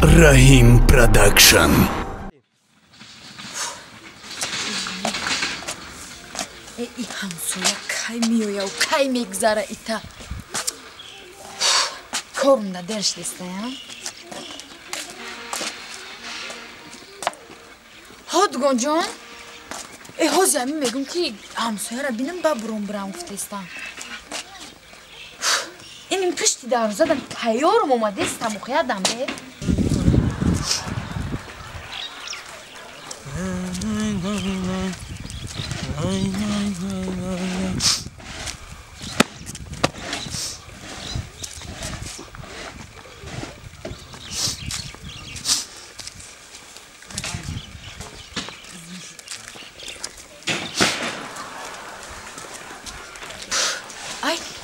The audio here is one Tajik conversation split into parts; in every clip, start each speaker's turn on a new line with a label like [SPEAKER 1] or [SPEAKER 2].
[SPEAKER 1] Rahim Production.
[SPEAKER 2] ای همسویا کی میویا و کی میگذره ایتا کارم دا درش دستیم هادگون جان ای هازی همین میگم که همسویا را بینم با برام گفتستم این پشتی دارو زدم تیارم اومده استم و خیادم به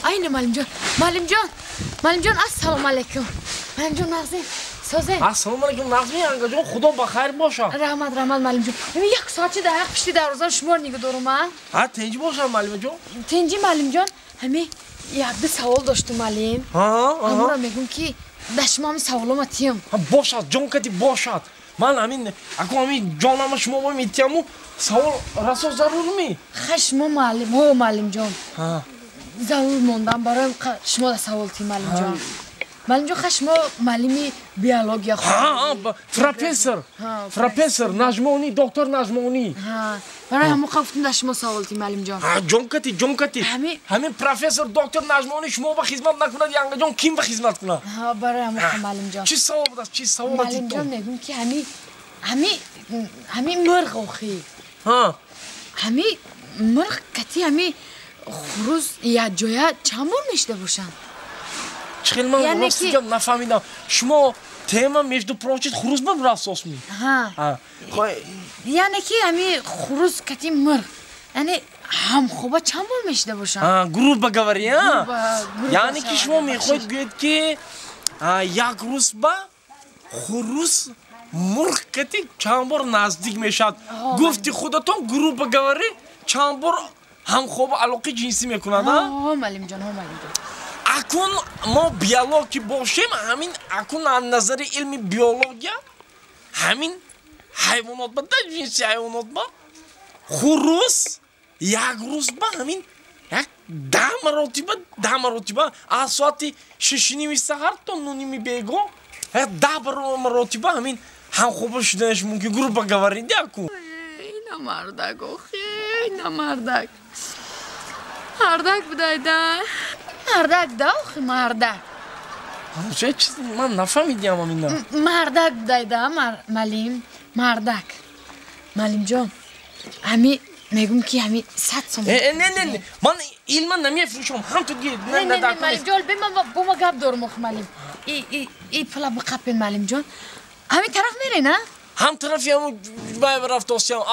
[SPEAKER 2] aynı Malim Can assalomu alaykum Malim Can Nazim So'zing
[SPEAKER 3] assalomu alaykum Nazim yangajon xudo baxayr bosha
[SPEAKER 2] rahmat Malim Can men 1 soatcha dayak pishti darvozani shumor nigdorim
[SPEAKER 3] ha tinch bosha Malim Can
[SPEAKER 2] tinchi Malim Can hami yakda savol doshtim Malim amra megum ki dashmami savolim atiyam
[SPEAKER 3] ha boshad jon kati boshad man amin aku amin jonama shuma boim etyamu savol raso zarurmi
[SPEAKER 2] khashmo Malim Can ha zarur mondam baraim shuma da savol ti Malim Can Malim Can khashmo malimi biologiya
[SPEAKER 3] ha professor Najmoni doktor Najmoni
[SPEAKER 2] ha برای همون خفتم داشتم سوالتی Malim Can
[SPEAKER 3] جون کتی همین پروفسور دکتر نجمانی شما با خدمت نکند یانگا جان کیم با خدمت کنه
[SPEAKER 2] ها برای همون Malim Can
[SPEAKER 3] چی سوال بود چی سوال
[SPEAKER 2] Malim Can میگم که همین مرغ آخی
[SPEAKER 3] ها
[SPEAKER 2] همین مرغ کتی همین خروز یا جایا چند بار میشته باشن
[SPEAKER 3] چخیل من راستی که نفهمیدم شما تема между прочим خروز با براسوس می
[SPEAKER 2] ها یعنی که همین خروز کتی مرغ یعنی هم خوبه چند بار میشته باشن
[SPEAKER 3] گروه بگوری یعنی که شما میخواید گوید که یک روز با خروز مرغ کتی چند بار نزدیک میشد گفتی خودتون گروه بگوری چند بار هم خوب علاقه جنسی میکنند
[SPEAKER 2] Malim Can
[SPEAKER 3] اکن ما بیولوژی باشیم همین اکن از نظر علمی بیولوژی همین حیوانات با جنسی حیوانات با خروس یک روز با همین یک 10 مرتبه از ساعت 6:30 سحر تا 9:30 بیگو 10 مرتبه همین هم خوب شدنش ممکن گروه بگوارید اکن
[SPEAKER 2] اینا مردک آخی اینا مردک بودایده مردک دا آخی مردک
[SPEAKER 3] چه چیزی من نفهمیدیم اینا
[SPEAKER 2] مردک بودایده Malim Can همی میگم که همی 100 سوم
[SPEAKER 3] نه من علما نمیفروشم هم تو گیر
[SPEAKER 2] نه Malim Can با ما گپ دارم Malim ای پلا بقپین Malim Can همی طرف میره نه
[SPEAKER 3] هم طرفی همون باید رفت آسیام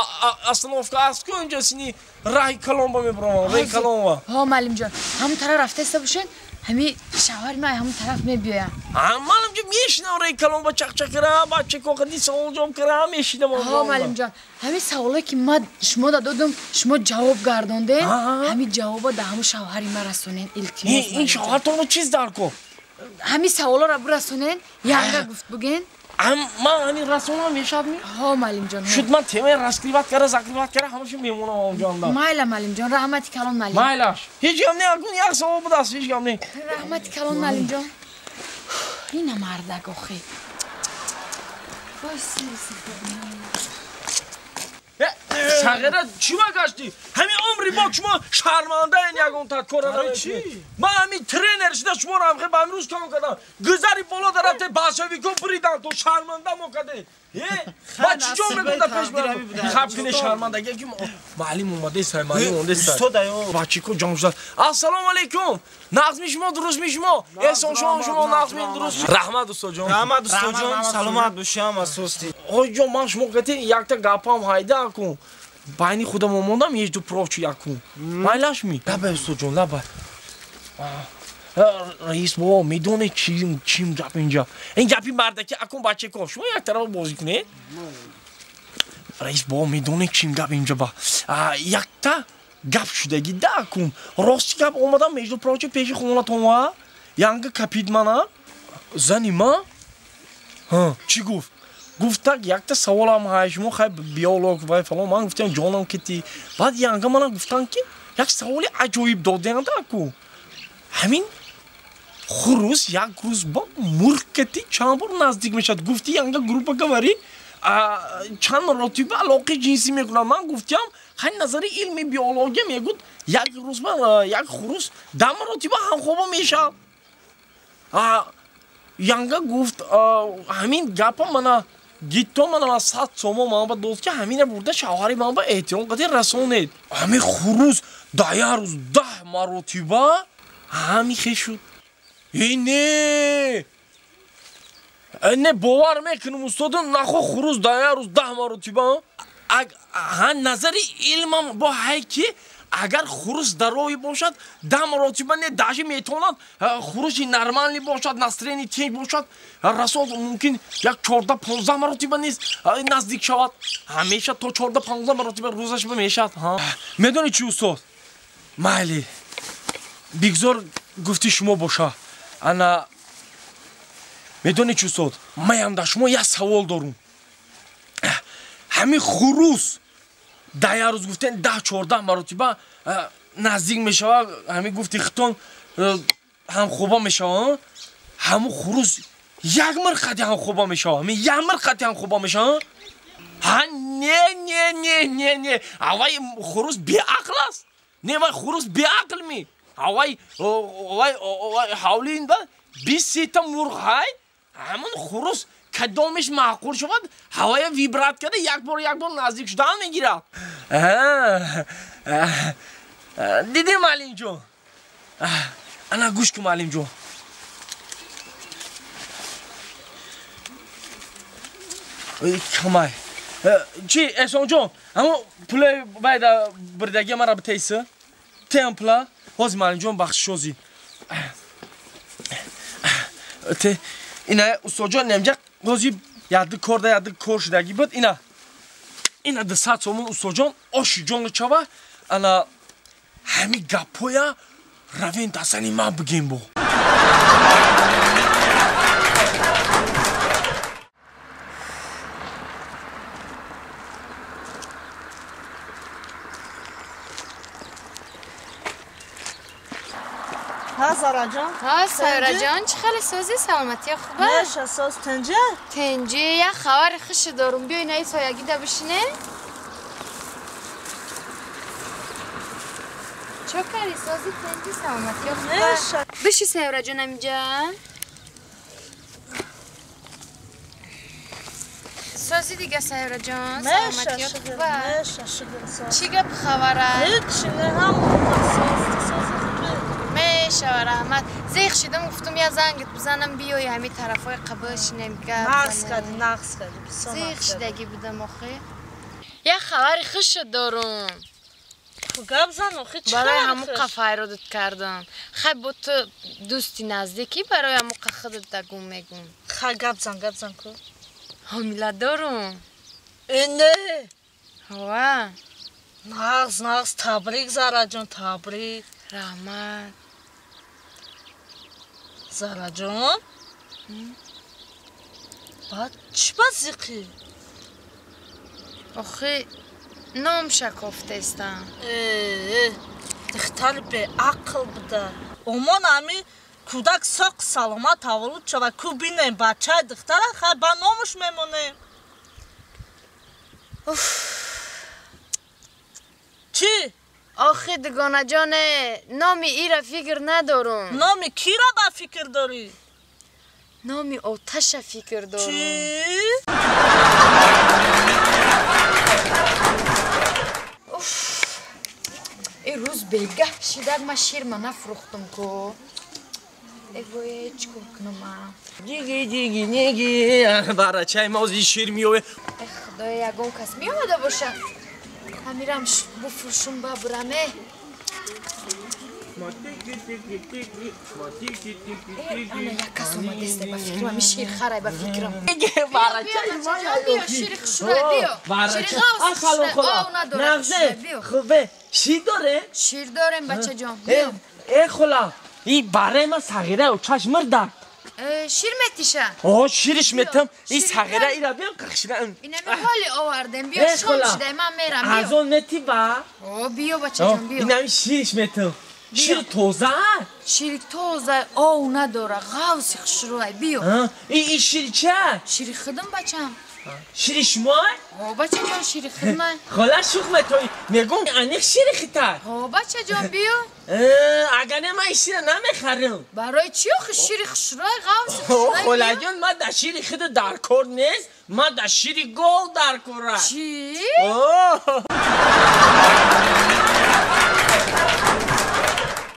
[SPEAKER 3] اصنافکا از که اونجا سینی رای کلام با میبرم رای کلام با
[SPEAKER 2] Malim Can همون طرف رفته است باشین همی شوار ما همون طرف میبیایم
[SPEAKER 3] Malim Can میشینم رای کلام با چک کرم بچه کوکدی سوال جواب کرم میشینم
[SPEAKER 2] Malim Can همی سوالی که ما شما دادم شما جواب گردانده همی جواب ده همون شوهری ما رسونین التماس
[SPEAKER 3] این شوهر تو رو چیز در کو
[SPEAKER 2] همی سوالا را برسونین یانگا گفت بگین
[SPEAKER 3] من همین رسونم میشد می
[SPEAKER 2] Malim Can
[SPEAKER 3] شد من تیمه رسکریبت کرده زکریبت کرده همشون میمونم آنجا
[SPEAKER 2] مایلا Malim Can رحمتی کلان Malim
[SPEAKER 3] مایلاش هیچ هم نه اگه یک سوال بود است هیچ هم نه
[SPEAKER 2] رحمتی کلان Malim Can اینا مردک آخی
[SPEAKER 3] شغله چی بگشتی؟ همین عمری با شما شرمنده این یکون تدکاره چی؟ من همین ترینر شده شما رو همخیر به امروز کام کردم گذاری بالا درفته باشوی کن بریدن تو شرمنده مکده با چی جمله کنده پیش برم خب کنه شرمنده یکی معلم اومده سای معلم اومده سای با چی کن جان شد السلام علیکم نظمی شما درست می شما احسان شما نظمی درست رحمت دوستا جان
[SPEAKER 4] سلامت باشم اساستی
[SPEAKER 3] آی جان من شما گتی یک تا گپام هایده کن بینی خودم موندم یه دو پروچی کن مایلاش می لبه استو جان لبه رئیس بابا میدونه چیم گپ اینجا این گپی مردکی اکن بچه کن شما یک طرف بازی کنه رئیس بابا میدونه چیم گپ اینجا با یک تا گپ شدگی ده کن راستی گپ اومدم میجدو پروچی پیش خونه تو янга капид мана зани ма چی گفت؟ گفت tak یک تا سوالم هست شما خیلی بیولوگ و فلان من گفتم جانم کتی بعد یانگا من گفتن که یک سوالی عجایب دادن کو همین خروس یک روز با مرغ کتی چند بار نزدیک میشد گفتی یانگا گروپ گواری چند مرتبه علاقه جنسی میکنن من گفتم خیلی نظر علمی بیولوژی میگوید یک روز با یک خروس 10 مرتبه هم خوابه میشه یانگا گفت همین گپا من گیتو من 100 سوم من با دوست که همین برده شوهری من با احترام قدر رسونید همین خروس 10 روز 10 مرتبه همین خیلی شد اینه نه باور میکنم استاد نخو خروس 10 روز 10 مرتبه نظر علمم با هی که اگر خروس دروی باشد 10 مرتبه نه داشی میتواند خروس نرمالی باشد نسترینی تیک باشد رسول ممکن یک 14 15 مرتبه نیست نزدیک شود همیشه تو 14 15 مرتبه روزش میشد میدونی چی استاد مالی بگذار گفتی شما باشه انا میدونی چی استاد من در شما یک سوال دارم همین خروس 10 روز گفتن 10 14 مرتبه نزدیک میشه همین گفتی ختون هم خوبا میشه همون خروس یک مرقتی هم خوبا میشه همین یک مرقتی هم خوبا میشه ها نه اوای خروس بی عقل است نه وای خروس بی عقل می اوای حوالی این 20 تا مرغ های همون خروس کدامش معقول شود هوای ویبرات کرده یک بار نزدیک شدن میگیره دیدی معلم جون انا گوش کن معلم جون کمای چی احسان جون اما پول باید بردگی مرا بتیسه تیم پلا هاز معلم جون بخش شوزی اینا استاد جان نمیجا هازی یاد کار شدگی بود اینا 200 سوم استاد جان آشی جان چوا انا همین گپویا روین دستانی من بگیم بو
[SPEAKER 5] ها سارا جان
[SPEAKER 2] ها سارا جان چه خیلی سازی سلامتی خوبه؟
[SPEAKER 5] نه ساز تنجه
[SPEAKER 2] یه خبر خوش دارم بیا اینایی سایگی ده بشینه چه کاری سازی تنجه سلامتی خوبه؟ بشی سارا جان اینجا سازی دیگه سارا جان سلامتی خوبه؟ چی گپ خبره؟
[SPEAKER 5] هیچ نه هم
[SPEAKER 2] شوار احمد زیخ شدم گفتم یه زنگت بزنم بیای همین طرفای قبلش نمیگه
[SPEAKER 5] نقص کردی
[SPEAKER 2] زیخ شدگی بودم آخه یه خبر خوش دارم
[SPEAKER 5] گپ زن آخه چه
[SPEAKER 2] برای همون قفای رو داد کردم خیلی با تو دوستی نزدیکی برای همون خودت دگم میگم
[SPEAKER 5] خیلی گپ زن کو
[SPEAKER 2] حامیله دارم
[SPEAKER 5] اینه
[SPEAKER 2] هوا
[SPEAKER 5] نقص تبریک زارا جان تبریک
[SPEAKER 2] رحمت
[SPEAKER 5] زارا جان بعد چی بازیقی؟
[SPEAKER 2] آخه نام شکافته استم
[SPEAKER 5] دختر به عقل بده امان همی کودک ساق سلامت تولد شد و کو بینیم بچه دختر خیلی با نامش میمونه چی؟
[SPEAKER 2] آخه دگانه جانه نامی ای را فکر ندارم
[SPEAKER 5] نامی کی را با فکر داری؟
[SPEAKER 2] نامی آتش فکر دارم
[SPEAKER 5] چی؟
[SPEAKER 2] این روز بگه شدد ما شیر ما نفروختم که ایوه چکو کنم
[SPEAKER 3] دیگی نیگی برای چای موزی شیر میوه
[SPEAKER 2] خدای یکم کس میامده باشه همیرم بفروشم ببرمه انا یک کس اومده است با فکرم همی شیر خرای با فکرم بیا شیر خشوره بیا شیر غوث خشوره آو نداره خشوره بیا
[SPEAKER 3] خوبه شیر داره؟
[SPEAKER 2] شیر دارم بچه جان بیا
[SPEAKER 3] ای خلا این برای من صغیره و چشم مرده
[SPEAKER 2] شیر متیشه
[SPEAKER 3] شیرش میتم این صغیره ایرا بیام قخشیرم
[SPEAKER 2] اینه حالی آوردم بیا شام شده من میرم بیا
[SPEAKER 3] از اون متی با
[SPEAKER 2] بیا بچه جان بیا
[SPEAKER 3] اینم شیرش میتم شیر توزه
[SPEAKER 2] شیر توزه او نداره غوصی خشروی بیا
[SPEAKER 3] این شیر چه؟
[SPEAKER 2] شیر خدم بچم
[SPEAKER 3] شیر شما؟
[SPEAKER 2] بچه جان شیر خدمه
[SPEAKER 3] خاله شوخ توی میگم انیخ شیر خیتر
[SPEAKER 2] بچه جان بیا
[SPEAKER 3] اگر نه من شیر نمیخرم
[SPEAKER 2] برای چی آخه شیر خشروی غوصی خشروی
[SPEAKER 3] خاله جان من در شیر خود در کار نیست من در شیر گل در کاره
[SPEAKER 2] چی؟